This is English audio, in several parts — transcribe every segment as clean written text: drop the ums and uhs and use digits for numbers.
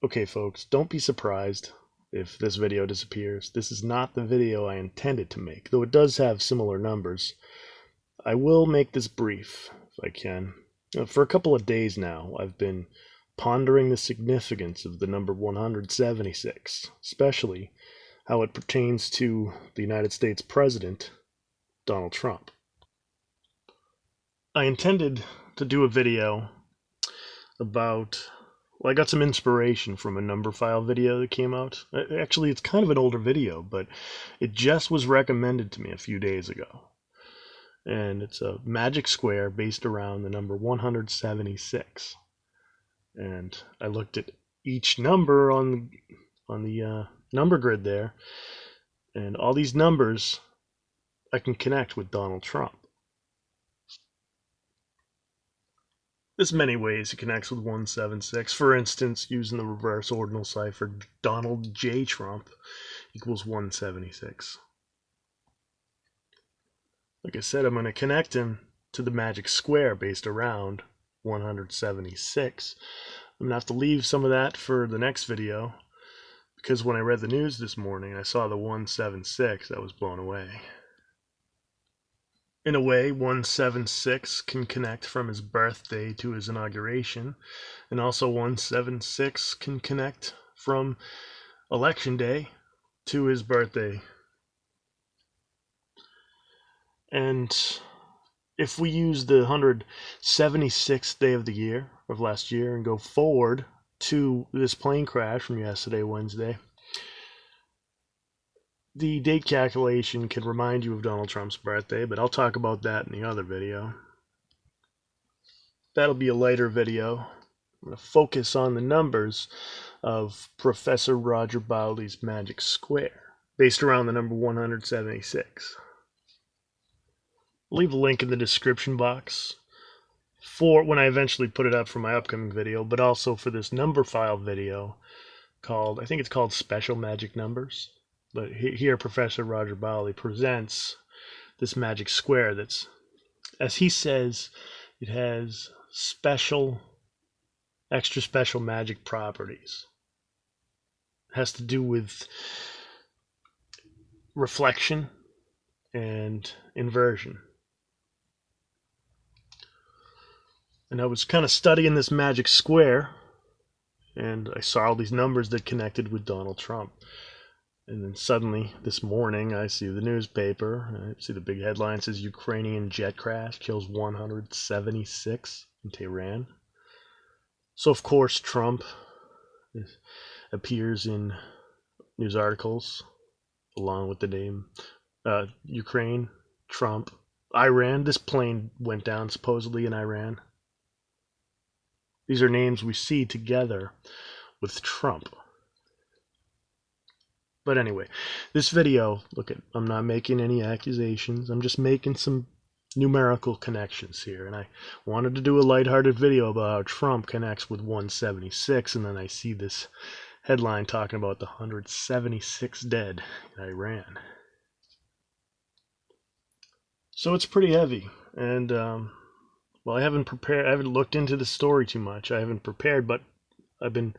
Okay folks, don't be surprised if this video disappears. This is not the video I intended to make, though it does have similar numbers. I will make this brief, if I can. For a couple of days now, I've been pondering the significance of the number 176, especially how it pertains to the United States President, Donald Trump. I intended to do a video about, well, I got some inspiration from a number file video that came out. Actually, it's kind of an older video, but it just was recommended to me a few days ago. And it's a magic square based around the number 176. And I looked at each number on the number grid there, and all these numbers I can connect with Donald Trump. There's many ways he connects with 176. For instance, using the reverse ordinal cipher, Donald J. Trump equals 176. Like I said, I'm going to connect him to the magic square based around 176. I'm going to have to leave some of that for the next video, because when I read the news this morning, I saw the 176. I was blown away. In a way, 176 can connect from his birthday to his inauguration, and also 176 can connect from election day to his birthday. And if we use the 176th day of the year, of last year, and go forward to this plane crash from yesterday, Wednesday, the date calculation can remind you of Donald Trump's birthday, but I'll talk about that in the other video. That'll be a later video. I'm going to focus on the numbers of Professor Roger Bowley's magic square, based around the number 176. I'll leave a link in the description box for when I eventually put it up for my upcoming video, but also for this number file video called, I think it's called Special Magic Numbers. But here Professor Roger Bowley presents this magic square that's, as he says, it has special, extra special magic properties. It has to do with reflection and inversion. And I was kind of studying this magic square, and I saw all these numbers that connected with Donald Trump. And then suddenly, this morning, I see the newspaper. I see the big headline says Ukrainian jet crash kills 176 in Tehran. So of course Trump appears in news articles along with the name Ukraine, Trump, Iran. This plane went down supposedly in Iran. These are names we see together with Trump. But anyway, this video, look, I'm not making any accusations. I'm just making some numerical connections here. And I wanted to do a lighthearted video about how Trump connects with 176. And then I see this headline talking about the 176 dead in Iran. So it's pretty heavy. And, well, I haven't looked into the story too much. I haven't prepared, but I've been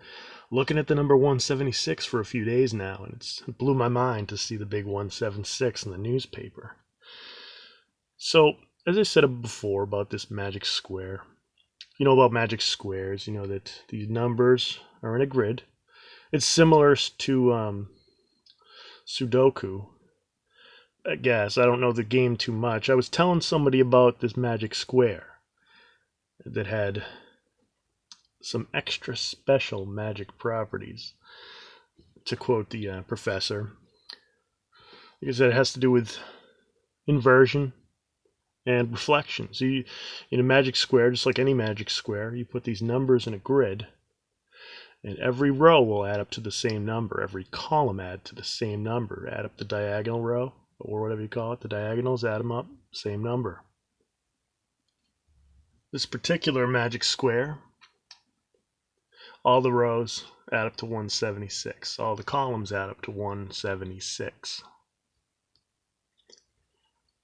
looking at the number 176 for a few days now, and it blew my mind to see the big 176 in the newspaper. So, as I said before about this magic square, you know about magic squares, you know that these numbers are in a grid. It's similar to Sudoku, I guess. I don't know the game too much. I was telling somebody about this magic square that had some extra special magic properties, to quote the professor. Like I said, it has to do with inversion and reflection. So you, in a magic square, just like any magic square, you put these numbers in a grid, and every row will add up to the same number. Every column add to the same number. Add up the diagonal row, or whatever you call it. The diagonals, add them up, same number. This particular magic square, all the rows add up to 176. All the columns add up to 176.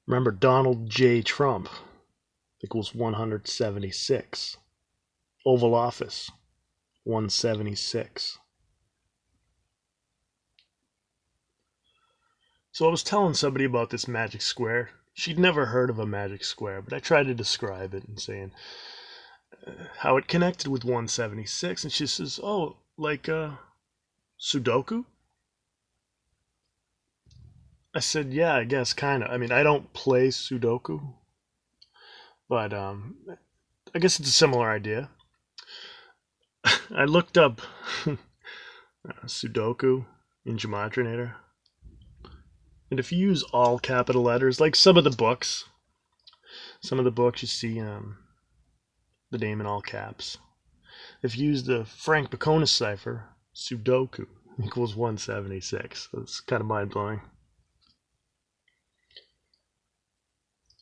Remember, Donald J. Trump equals 176. Oval Office, 176. So I was telling somebody about this magic square. She'd never heard of a magic square, but I tried to describe it and saying how it connected with 176, and she says, "Oh, like Sudoku?" I said, "Yeah, I guess kind of. I mean, I don't play Sudoku, but I guess it's a similar idea." I looked up Sudoku in Gematria, and if you use all capital letters, like some of the books you see the name in all caps. If you use the Frank Baconis cipher, Sudoku equals 176. That's kind of mind-blowing.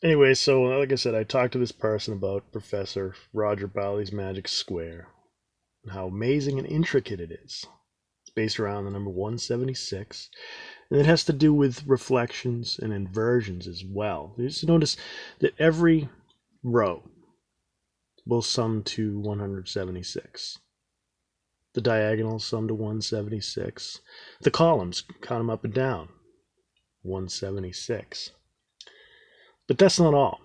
Anyway, so like I said, I talked to this person about Professor Roger Bowley's magic square and how amazing and intricate it is. It's based around the number 176, and it has to do with reflections and inversions as well. You just notice that every row will sum to 176. The diagonals sum to 176. The columns, count them up and down, 176. But that's not all.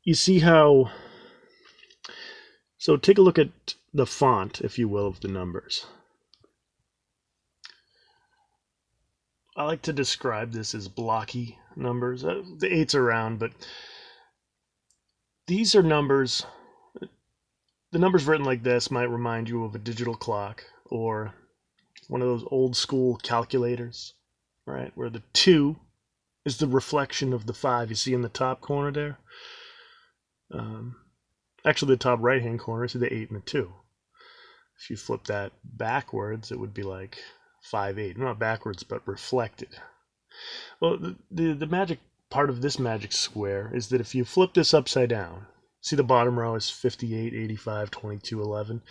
You see how... So take a look at the font, if you will, of the numbers. I like to describe this as blocky numbers. The 8's around, but these are numbers. The numbers written like this might remind you of a digital clock or one of those old school calculators, right? Where the 2 is the reflection of the 5 you see in the top corner there. Actually, the top right-hand corner is the 8 and the 2. If you flip that backwards, it would be like 5, 8. Not backwards, but reflected. Well, the magic part of this magic square is that if you flip this upside down, see the bottom row is 58, 85, 22, 11.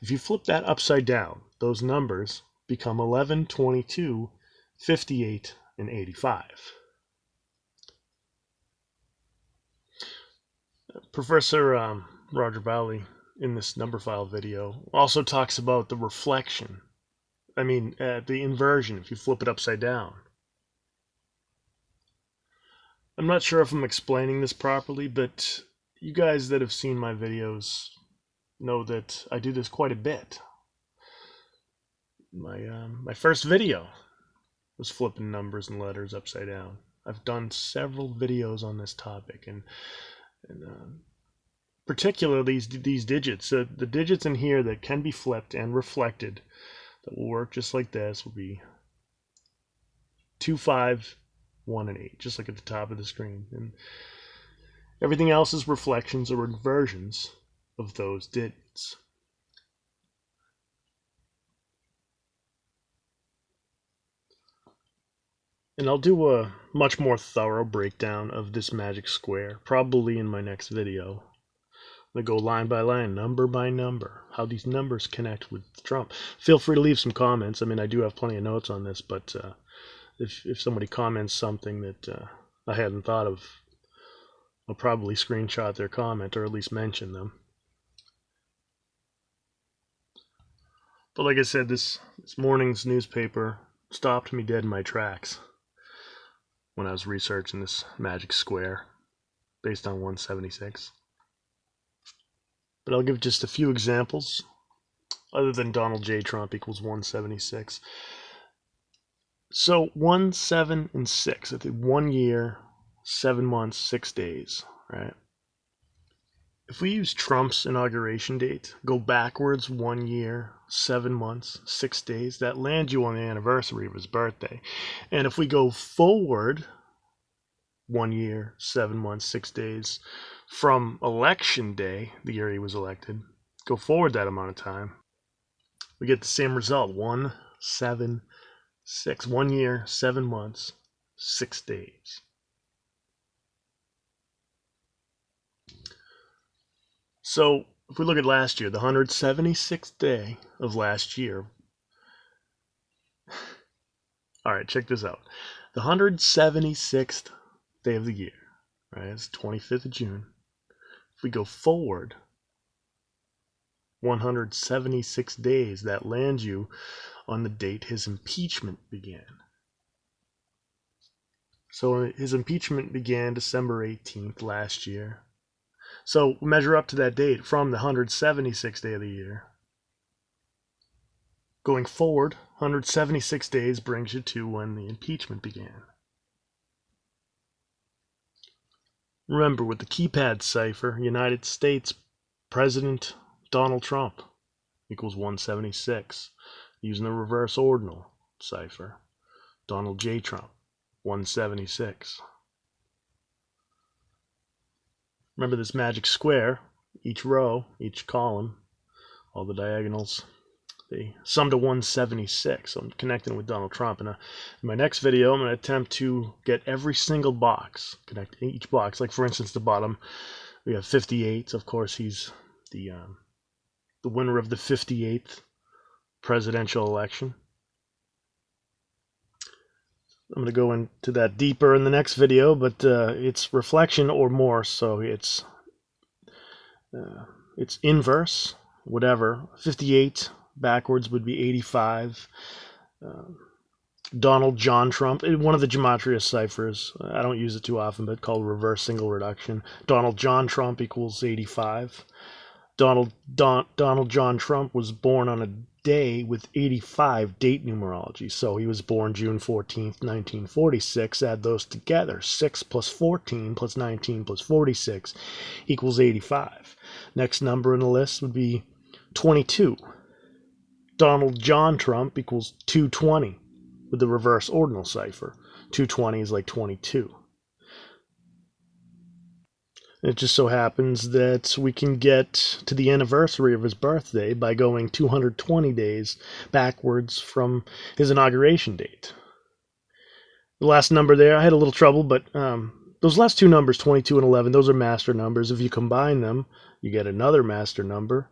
If you flip that upside down, those numbers become 11, 22, 58, and 85. Professor Roger Bowley in this number file video also talks about the reflection. I mean, the inversion if you flip it upside down. I'm not sure if I'm explaining this properly, but you guys that have seen my videos know that I do this quite a bit. My first video was flipping numbers and letters upside down. I've done several videos on this topic, and particularly these digits. The digits in here that can be flipped and reflected that will work just like this will be 2, 5, 1, and 8, just like at the top of the screen. And everything else is reflections or inversions of those digits. And I'll do a much more thorough breakdown of this magic square, probably in my next video. I'm going to go line by line, number by number, how these numbers connect with Trump. Feel free to leave some comments. I mean, I do have plenty of notes on this, but if somebody comments something that I hadn't thought of, I'll probably screenshot their comment or at least mention them. But like I said, this morning's newspaper stopped me dead in my tracks when I was researching this magic square based on 176. But I'll give just a few examples other than Donald J. Trump equals 176. So 1, 7, and 6. I think 1 year, 7 months, 6 days, right? If we use Trump's inauguration date, go backwards 1 year, 7 months, 6 days, that lands you on the anniversary of his birthday. And if we go forward 1 year, 7 months, 6 days from election day, the year he was elected, go forward that amount of time, we get the same result, 1, 7, 6. 1 year, 7 months, 6 days. So if we look at last year, the 176th day of last year. All right, check this out. The 176th day of the year, right? It's 25th of June. If we go forward 176 days, that lands you on the date his impeachment began. So his impeachment began December 18th last year. So measure up to that date from the 176th day of the year. Going forward, 176 days brings you to when the impeachment began. Remember, with the keypad cipher, United States President Donald Trump equals 176. Using the reverse ordinal cipher, Donald J. Trump, 176. Remember this magic square, each row, each column, all the diagonals, they sum to 176. So I'm connecting with Donald Trump. And in my next video, I'm going to attempt to get every single box, connect each box. Like for instance, the bottom, we have 58. Of course, he's the winner of the 58th presidential election. I'm going to go into that deeper in the next video, but it's reflection or Morse, so it's inverse, whatever. 58 backwards would be 85. Donald John Trump, one of the gematria ciphers, I don't use it too often, but called reverse single reduction. Donald John Trump equals 85. Donald John Trump was born on a day with 85 date numerology. So he was born June 14th, 1946. Add those together. 6 plus 14 plus 19 plus 46 equals 85. Next number in the list would be 22. Donald John Trump equals 220 with the reverse ordinal cipher. 220 is like 22. It just so happens that we can get to the anniversary of his birthday by going 220 days backwards from his inauguration date. The last number there, I had a little trouble, but those last two numbers, 22 and 11, those are master numbers. If you combine them, you get another master number.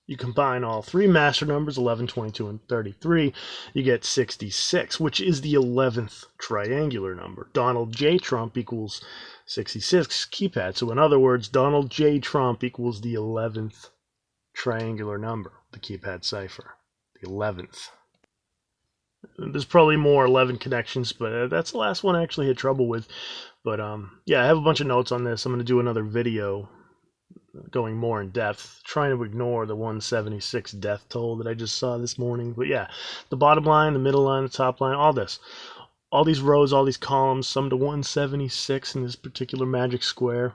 You combine all three master numbers, 11, 22, and 33, you get 66, which is the 11th triangular number. Donald J. Trump equals 66 keypad. So in other words, Donald J. Trump equals the 11th triangular number, the keypad cipher, the 11th. There's probably more 11 connections, but that's the last one I actually had trouble with. But yeah, I have a bunch of notes on this. I'm going to do another video going more in depth, trying to ignore the 176 death toll that I just saw this morning. But yeah, the bottom line, the middle line, the top line, all this. All these rows, all these columns sum to 176 in this particular magic square.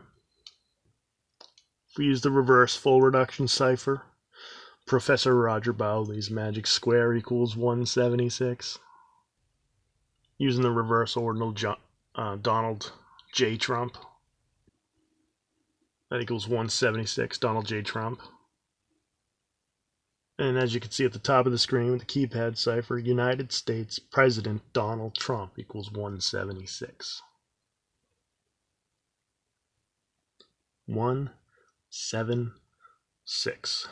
If we use the reverse full reduction cipher, Professor Roger Bowley's magic square equals 176. Using the reverse ordinal Donald J. Trump, that equals 176, Donald J. Trump. And as you can see at the top of the screen with the keypad cipher, United States President Donald Trump equals 176. 176.